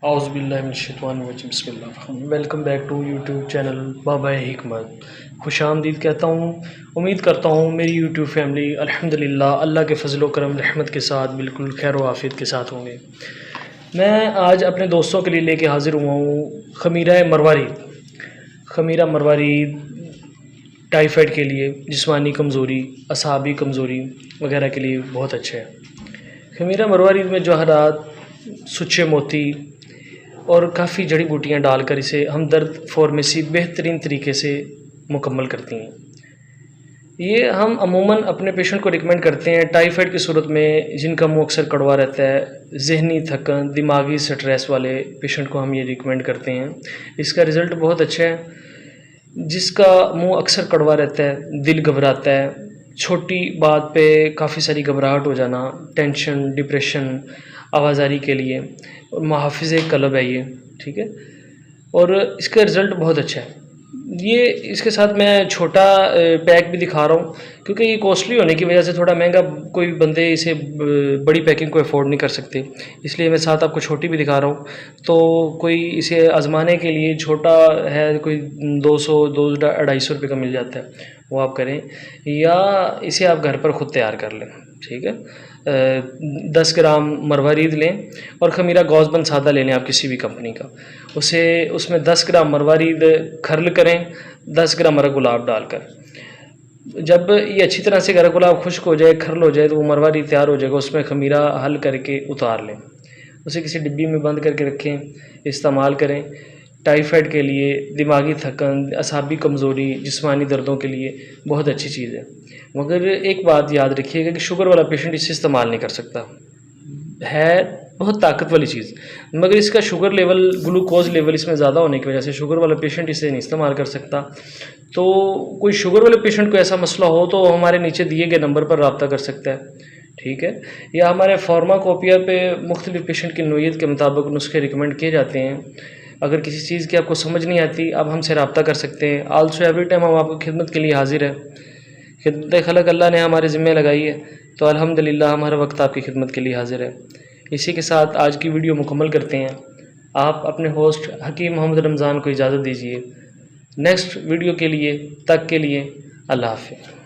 औज़ुबिल्लाहि बिस्मिल्लाह। Welcome back to YouTube channel Baba Hikmat. खुश आमदीद कहता हूँ। उम्मीद करता हूँ मेरी यूट्यूब फैमिली अल्हम्दुलिल्लाह अल्लाह के फजल करम रहमत के साथ बिल्कुल खैर व आफियत के साथ होंगे। मैं आज अपने दोस्तों के लिए लेके हाज़िर हुआ हूँ खमीरा मरवारीद। खमीरा मरवारीद टाइफाइड के लिए, जिस्मानी कमज़ोरी, असाबी कमज़ोरी वगैरह के लिए बहुत अच्छा है। खमीरा मरवारीद में जवाहरात, सुच्चे मोती और काफ़ी जड़ी बूटियाँ डालकर इसे हमदर्द फार्मेसी बेहतरीन तरीके से मुकम्मल करती हैं। ये हम अमूमन अपने पेशेंट को रिकमेंड करते हैं टाइफाइड की सूरत में, जिनका मुँह अक्सर कड़वा रहता है, ज़हनी थकन, दिमागी स्ट्रेस वाले पेशेंट को हम ये रिकमेंड करते हैं। इसका रिज़ल्ट बहुत अच्छा है। जिसका मुँह अक्सर कड़वा रहता है, दिल घबराता है, छोटी बात पे काफ़ी सारी घबराहट हो जाना, टेंशन, डिप्रेशन, आवाज़ारी के लिए और मुहाफ़िज़े क़ल्ब है ये, ठीक है। और इसका रिज़ल्ट बहुत अच्छा है। ये इसके साथ मैं छोटा पैक भी दिखा रहा हूँ, क्योंकि ये कॉस्टली होने की वजह से थोड़ा महंगा, कोई बंदे इसे बड़ी पैकिंग को अफोर्ड नहीं कर सकते, इसलिए मैं साथ आपको छोटी भी दिखा रहा हूँ। तो कोई इसे आज़माने के लिए छोटा है, कोई 200-250 रुपये का मिल जाता है, वो आप करें, या इसे आप घर पर ख़ुद तैयार कर लें, ठीक है। 10 ग्राम मरवारीद लें और खमीरा गौज़बन सादा ले लें आप किसी भी कंपनी का। उसे उसमें 10 ग्राम मरवारीद खर्ल करें 10 ग्राम अरग गुलाब डालकर। जब ये अच्छी तरह से अरग गुलाब खुश्क हो जाए, खर्ल हो जाए, तो वो मरवारीद तैयार हो जाएगा। उसमें खमीरा हल करके उतार लें, उसे किसी डिब्बी में बंद करके रखें, इस्तेमाल करें। टाइफाइड के लिए, दिमागी थकन, असाबी कमज़ोरी, जिस्मानी दर्दों के लिए बहुत अच्छी चीज़ है। मगर एक बात याद रखिएगा कि शुगर वाला पेशेंट इसे इस्तेमाल नहीं कर सकता है, बहुत ताकत वाली चीज़, मगर इसका शुगर लेवल, ग्लूकोज़ लेवल इसमें ज़्यादा होने की वजह से शुगर वाला पेशेंट इसे नहीं इस्तेमाल कर सकता। तो कोई शुगर वाले पेशेंट को ऐसा मसला हो तो हमारे नीचे दिए गए नंबर पर रब्ता कर सकता है, ठीक है। या हमारे फार्माकोपिया पे मुख्तलिफ़ पेशेंट की नोयत के मुताबिक नुस्खे रिकमेंड किए जाते हैं। अगर किसी चीज़ की आपको समझ नहीं आती, आप हमसे रब्ता कर सकते हैं। आल्सो एवरी टाइम हम आपकी खिदमत के लिए हाजिर हैं। खिदमत खलक अल्लाह ने हमारे ज़िम्मे लगाई है, तो अल्हम्दुलिल्लाह हम हर वक्त आपकी खिदमत के लिए हाजिर है। इसी के साथ आज की वीडियो मुकम्मल करते हैं। आप अपने होस्ट हकीम मोहम्मद रमज़ान को इजाज़त दीजिए। नेक्स्ट वीडियो के लिए अल्लाह हाफ़िज़।